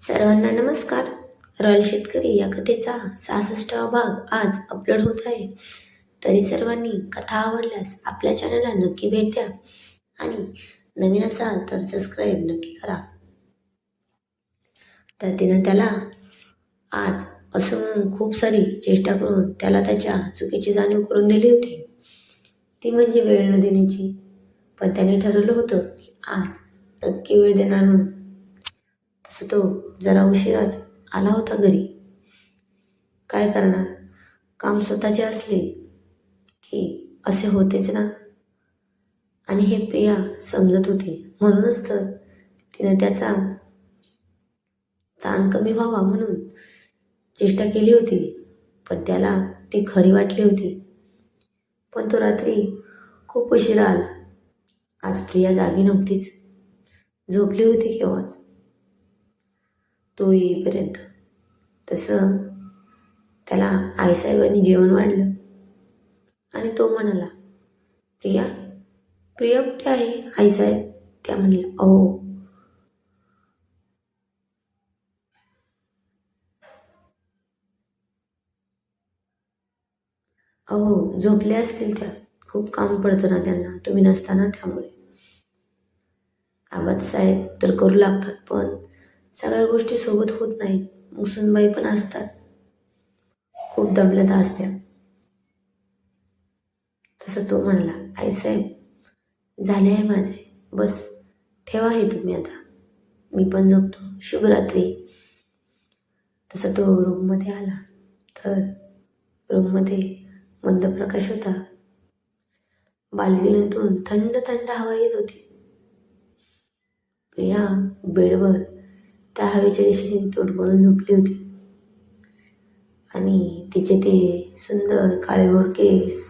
सर्वांना नमस्कार. रॉयल शेतकरी या कथेचा 66वा भाग आज अपलोड होत आहे. तरी सर्वांनी कथा आवडल्यास आपल्या चॅनलला नक्की भेट द्या आणि नवीन असाल तर सबस्क्राईब नक्की करा. तर तिनं त्याला आज असं म्हणून खूप सारी चेष्टा करून त्याला त्याच्या चुकीची जाणीव करून दिली होती, ती म्हणजे वेळ न देण्याची. पण त्याने ठरवलं होतं की आज नक्की वेळ देणार म्हणून. तसं तो जरा उशिराच आला होता घरी. काय करणार, काम स्वतःचे असले की असे होतेच ना. आणि हे प्रिया समजत होती. म्हणूनच तर तिनं त्याचा ताण कमी व्हावा म्हणून चेष्टा केली होती. पण त्याला ती खरी वाटली होती. पण तो रात्री खूप उशिरा आला. आज प्रिया जागी नव्हतीच, झोपली होती केव्हाच, तो येईपर्यंत. तसं त्याला आईसाहेबांनी जेवण वाढलं आणि तो म्हणाला, प्रिया प्रिया कुठे आहे आईसाहेब? त्या म्हणल्या, अहो झोपल्या असतील त्या. खूप काम पडतं ना त्यांना, तुम्ही नसताना. त्यामुळे आबासाहेब तर करू लागतात, पण सगळ्या गोष्टी सोबत होत नाहीत. मुसनबाई पण असतात, खूप दमलता असत्या. तसं तो म्हणला, आईसाहेब झाले आहे माझे, बस ठेवा हे तुम्ही आता, मी पण झोपतो, शुभरात्री. तसं तो रूममध्ये आला तर रूममध्ये मंद प्रकाश होता. बाल्कनीतून थंड थंड हवा येत होती. प्रिया बेडवर त्या हवेच्या दिशेने तोंड करून झोपली होती आणि तिचे ते सुंदर काळेभोर केस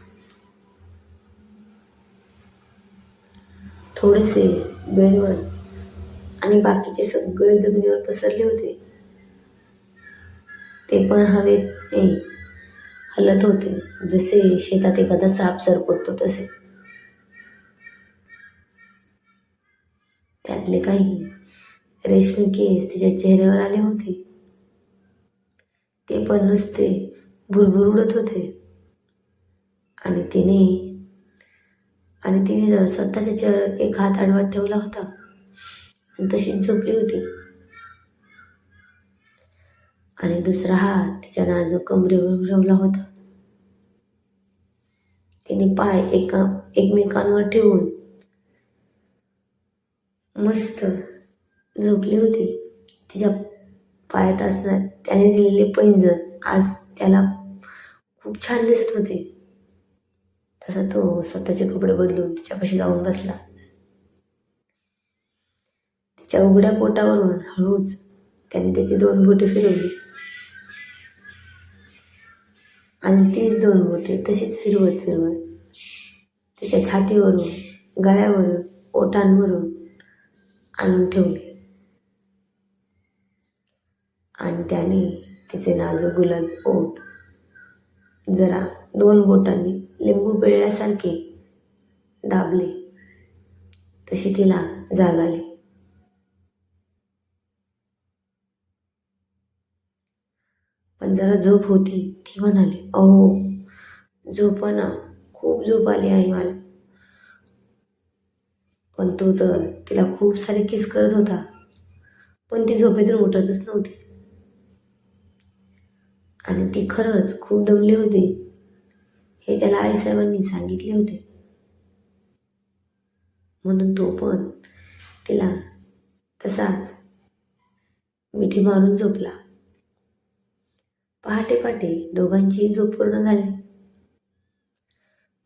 थोडेसे बेडवर आणि बाकीचे सगळे जमिनीवर पसरले होते. ते पण हवेत हलत होते, जसे शेतात एखादा साप सरपटतो तसे. त्यातले काही रेशमी केस तिच्या चेहऱ्यावर आले होते. ते पण नुसते भुरभुर उडत होते. आणि तिने जर स्वतःच्या चेहऱ्यावर एक हात आडवा ठेवला होता आणि तशीच झोपली होती. आणि दुसरा हात तिच्या नाजूक कमरेवर ठेवला होता. तिने पाय एकमेकांवर ठेवून मस्त झोपली होती. तिच्या पायात असणार त्याने दिलेले पैंजण आज त्याला खूप छान दिसत होते. तसा तो स्वतःचे कपडे बदलून तिच्यापाशी जाऊन बसला. तिच्या उघड्या पोटावरून हळूच त्याने त्याची 2 बोटे फिरवली आणि तीच 2 बोटे तशीच फिरवत फिरवत तिच्या छातीवरून, गळ्यावरून, ओठांवरून आणून ठेवली. आणि त्याने तिचे नाजूक गुलाबी ओठ जरा 2 बोटांनी लिंबू पिळल्यासारखे दाबले. तशी तिला जाग आली. पण जरा झोप होती. ती म्हणाली, झोप ना, खूप झोप आली आहे मला. पण तो तर तिला खूप सारे किस करत होता, पण ती झोपेतून उठतच नव्हती. आणि ती खरंच खूप दमली होती, हे त्याला आईसाहेबांनी सांगितले होते. म्हणून तो पण तिला तसाच मिठी मारून झोपला. पहाटे पहाटे दोघांची झोप पूर्ण झाली.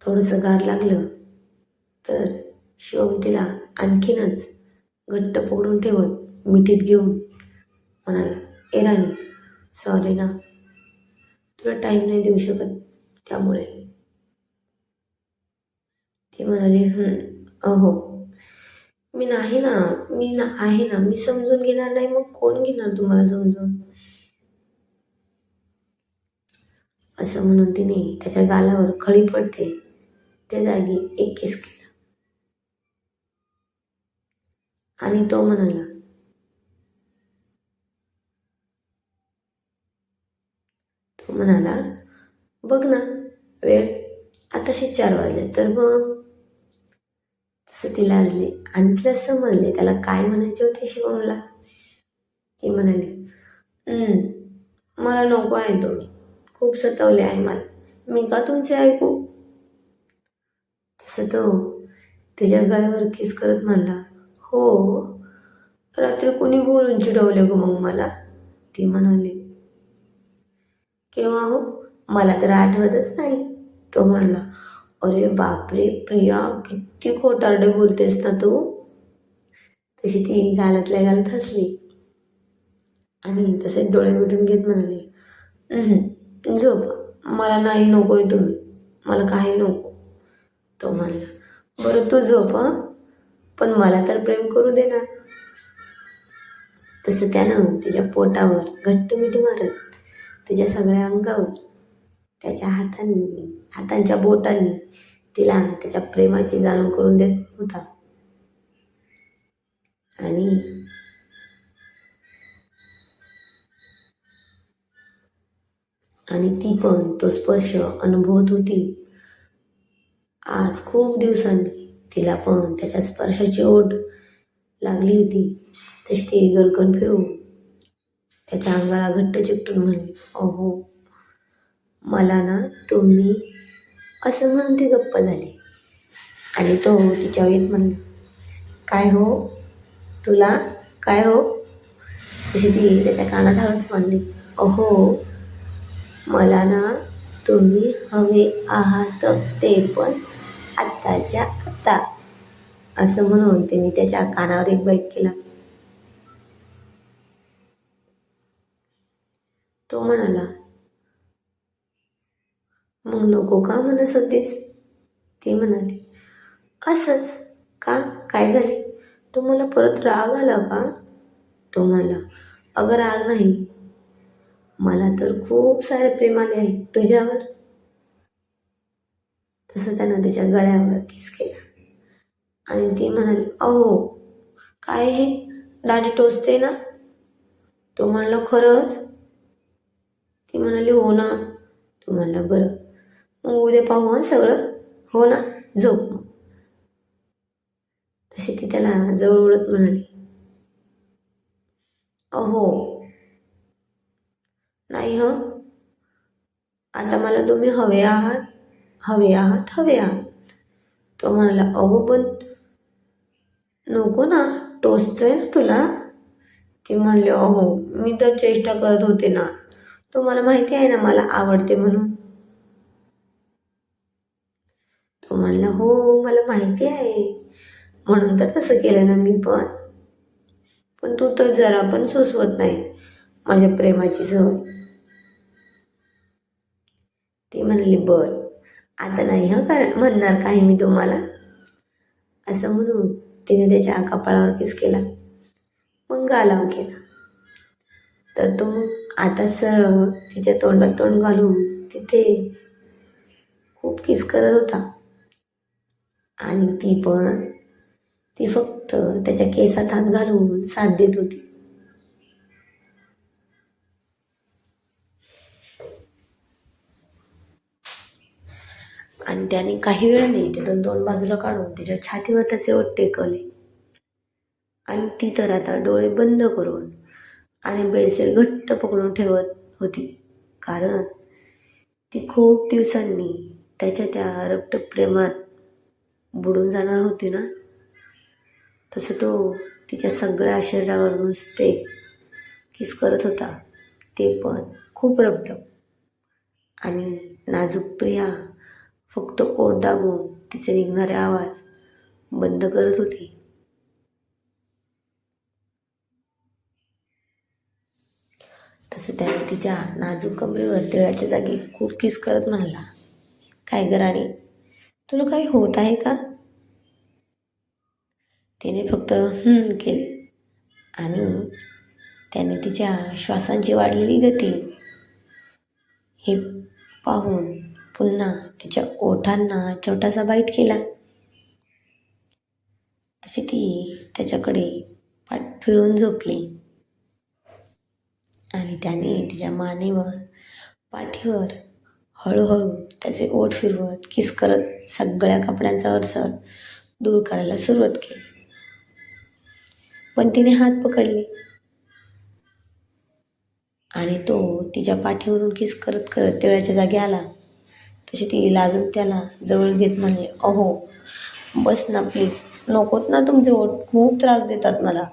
थोडंसं गार लागलं तर शिवम तिला आणखीनच घट्ट पकडून ठेवत मिठीत घेऊन म्हणाला, ए राणी, सॉरी ना, तुला टाईम नाही देऊ शकत त्यामुळे. ती म्हणाली, मी आहे ना, मी समजून घेणार नाही मग कोण घेणार तुम्हाला समजून? असं म्हणून तिने त्याच्या गालावर खळी पडते त्या जागी एक किस केला. आणि तो म्हणाला, म्हणाला, बघ ना, वेळ आताशी 4 वाजले, तर मग तसं ती लाजली आणि तिला समजले त्याला काय म्हणायचे होते शिवमला. ती म्हणाली, "हं, मला नको आहे तुम्ही, खूप सतावले आहे मला, मी का तुमचे ऐकू?" तसं तो तिच्या गळ्यावर किस करत म्हणला, "हो, रात्री कोणी बोलून चिडवले गं मग मला?" ती म्हणाली, "केव्हा हो? मला तर आठवतच नाही." तो म्हणला, "अरे बापरे प्रिया, किती खोटारडे बोलतेस ना तू." तशी ती गालातल्या गालात हसली आणि तसे डोळे मिटून घेत म्हणाली, झोप, मला नाही नकोय तुम्ही, मला काही नको." तो म्हणला, "बरं तू झोप हं, पण मला तर प्रेम करू दे ना." तसं त्यानं तिच्या पोटावर घट्ट मिठी मारत तिच्या सगळ्या अंगावर त्याच्या हातांच्या बोटांनी तिला त्याच्या प्रेमाची जाणीव करून देत होता. आणि आणि ती पण तो स्पर्श अनुभवत होती. आज खूप दिवसांनी तिला पण त्याच्या स्पर्शाची ओढ लागली होती. तशी ती गरकन फिरून त्याच्या अंगाला घट्ट चिकटून म्हणली, "अहो, मला ना तुम्ही." असं म्हणून ती गप्प झाली आणि तो तिच्या वेळेत म्हणला, "काय हो, तुला काय हो?" तशी ती त्याच्या कानात हळूच म्हणली, "अहो, मला ना तुम्ही हवे आहात, ते पण आत्ताच्या आत्ता." असं म्हणून तिने त्याच्या कानावर एक बाईट केला. तो म्हणाला, "मग नको का म्हणत होतीस?" ती म्हणाली, "असंच." "का, काय झाले? तुम्हाला परत राग आला का?" तो म्हणला, "अगं राग नाही, मला तर खूप सारे प्रेम आले आहे तुझ्यावर." तसं त्यानं तिच्या गळ्यावर किस केला आणि ती म्हणाली, "अहो, काय हे दाढी टोचते ना?" तो म्हणला, "खरंच?" ती म्हणाली, "हो ना." तो म्हणला, "बरं, मग उद्या पाहू हं सगळं, हो ना, झोप मग." तशी ती त्याला जवळ ओढत म्हणाली, "अहो, नाही हं, आता मला तुम्ही हवे आहात, हवे आहात, हवे आहात." तो म्हणाला, "अगो पण नको ना, टोचतंय ना तुला." ती म्हणली, "अहो, मी तर चेष्टा करत होते ना, तुम्हाला माहिती आहे ना मला आवडते म्हणून." तो म्हणला, "हो, मला माहिती आहे, म्हणून तर तसं केलं ना मी पण. पण तू तर जरा पण सुचवत नाही माझ्या प्रेमाची सवय." ती म्हणली, "बर, आता नाही हं म्हणणार काही मी तुम्हाला." असं म्हणून तिने त्याच्या कपाळावर किस केला, मग गालावर केला. तर तो आता सरळ तिच्या तोंडात तोंड घालून तिथेच खूप किस करत होता आणि ती फक्त त्याच्या केसात हात घालून साथ देत होती. आणि त्याने काही वेळाने तिथून तोंड बाजूला काढून तिच्या छातीवर त्याचे ओठ टेकवले आणि ती तर आता डोळे बंद करून आणि बेडशीट घट्ट पकडून ठेवत होती, कारण ती खूप दिवसांनी त्याच्या त्या रपट प्रेमात बुडून जाणार होती ना. तसं तो तिच्या सगळ्या शरीरावर नुसते किस करत होता, ते पण खूप रबड. आणि नाजूक प्रिया फक्त ओठ दाबून तिचे निघणारे आवाज बंद करत होती. तसं त्याने तिच्या नाजूक कमरेवर तिळाच्या जागी खूप किस करत म्हणाला, "काय ग राणी, तुला काही होत आहे का?" तिने फक्त केले आणि त्याने तिच्या श्वासांची वाढलेली गती हे पाहून पुन्हा तिच्या ओठांना छोटासा बाईट केला. तशी ती त्याच्याकडे पाठ फिरून झोपली आणि त्याने तिच्या मानेवर पाठीवर हळूहळू त्याचे ओठ फिरवत किस करत सगळ्या कपड्यांचा अडसर दूर करायला सुरुवात केली. पण तिने हात पकडले आणि तो तिच्या पाठीवरून किस करत करत तिळाच्या जागी आला. तशी ती लाजून त्याला जवळ घेत म्हणले, अहो बस ना प्लीज, नकोत ना तुमचे ओठ, खूप त्रास देतात मला.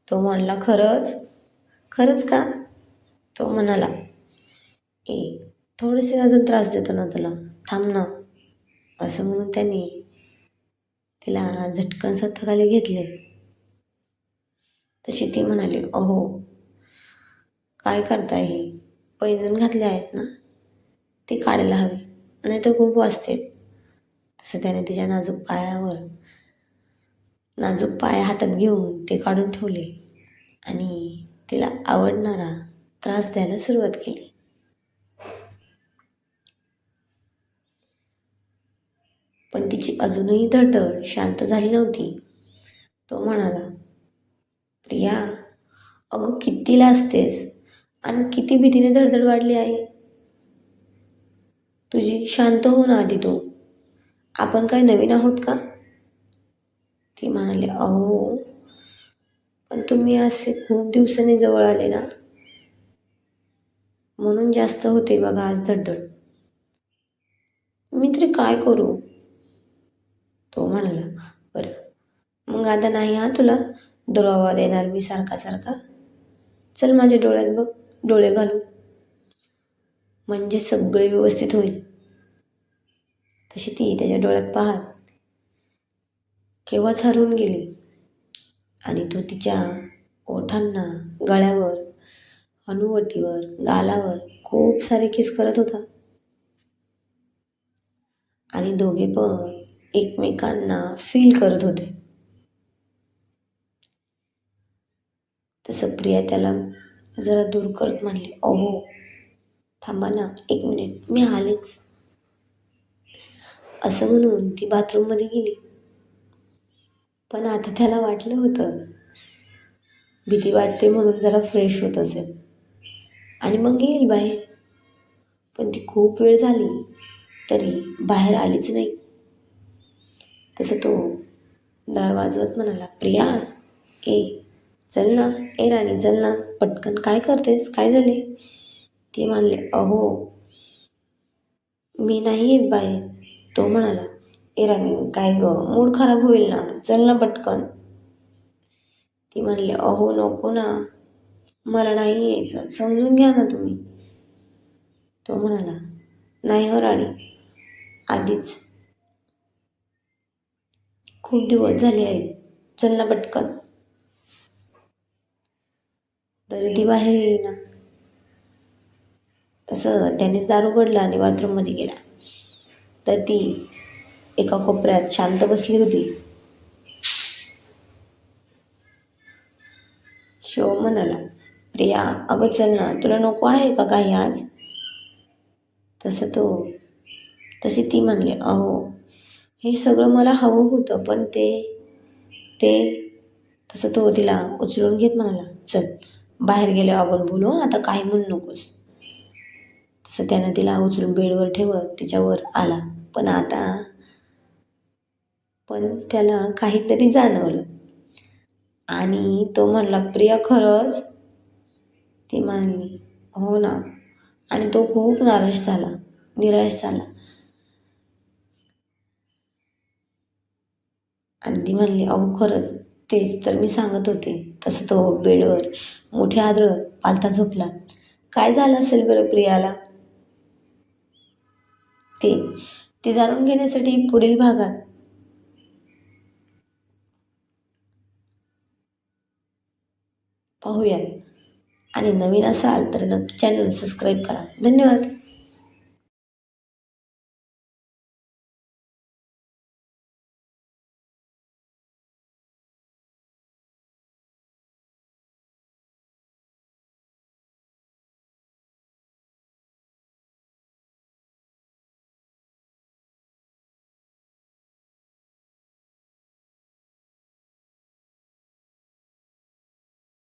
तो म्हणला, खरंच? खरंच का? तो म्हणाला, ए थोडेसे अजून त्रास देतो ना तुला, थांब ना. असं म्हणून त्याने तिला झटकन हाताखाली घेतले. तशी ती म्हणाली, अहो काय करताय, हे पैंजण घातले आहेत ना, ते काढायला हवे, नाहीतर खूप वाजते. तसं त्याने तिच्या नाजूक पाय हातात घेऊन ते काढून ठेवले आणि तिला आवडणारा त्रास द्यायला सुरुवात केली. पण तिची अजूनही धडधड शांत झाली नव्हती. तो म्हणाला, प्रिया, अगं किती लाजतेस आणि किती भीतीने धडधड वाढली आहे तुझी. शांत हो ना आधी तू. आपण काय नवीन आहोत का? ती म्हणाली, अहो पण तुम्ही असे खूप दिवसांनी जवळ आले ना, म्हणून जास्त होते बघा आज धडधड. मी तरी काय करू? तो म्हणाला, बरं मग आता नाही हा तुला दुरावा देणार मी सारखा सारखा. चल माझ्या डोळ्यात बघ, डोळे घालू, म्हणजे सगळे व्यवस्थित होईल. तशी ती त्याच्या डोळ्यात पाहत केव्हाच हरवून गेली आणि तो तिच्या ओठांना, गळ्यावर, हनुवटीवर, गालावर खूप सारे किस करत होता आणि दोघे पण एकमेकांना फील करत होते. तसं प्रिया त्याला जरा दूर करत म्हणली, अहो थांबा ना, 1 मिनिट, मी आलेच. असं म्हणून ती बाथरूममध्ये गेली. पण आता त्याला वाटलं होतं भीती वाटते म्हणून जरा फ्रेश होत असेल आणि मग येईल बाहेर. पण ती खूप वेळ झाली तरी बाहेर आलीच नाही. तसं तो दार वाजवत म्हणाला, प्रिया, ए चल ना, ए राणी चल ना पटकन, काय करतेस, काय झाले? ती म्हणले, अहो मी नाही येत बाहेर. तो म्हणाला, ए राणी काय ग, मूड खराब होईल ना, चल ना पटकन. ती म्हणले, अहो नको ना, मला नाही यायचं, समजून घ्या ना तुम्ही. तो म्हणाला, नाही हो राणी, आधीच खूप दिवस झाले आहेत, चल ना पटकन. तरी ती बाहेर येईना. तसं त्यानेच दार उघडला आणि बाथरूममध्ये गेला. तर ती एका कोपऱ्यात शांत बसली होती. शिव म्हणाला, प्रिया अगं चल ना, तुला नको आहे का काही आज? तशी ती म्हणली, अहो हे सगळं मला हवं होतं, पण ते ते तसं तो तिला उचलून घेत म्हणाला, चल बाहेर गेलो आपण बोलू, आता काही म्हणू नकोस. तसं त्यानं तिला उचलून बेडवर ठेवत तिच्यावर आला. पण त्याला काहीतरी जाणवलं आणि तो म्हणला, प्रिया खरंच? ती म्हणली, हो ना. आणि तो खूप निराश झाला आणि ती म्हणली, अहो खरंच, तेच तर मी सांगत होते. तसं तो बेडवर मोठे आदळत पालथा झोपला. काय झालं असेल बरं प्रियाला? ते ते जाणून घेण्यासाठी पुढील भागात पाहूयात. आणि नवीन असाल तर नक्की चॅनल सबस्क्राईब करा. धन्यवाद.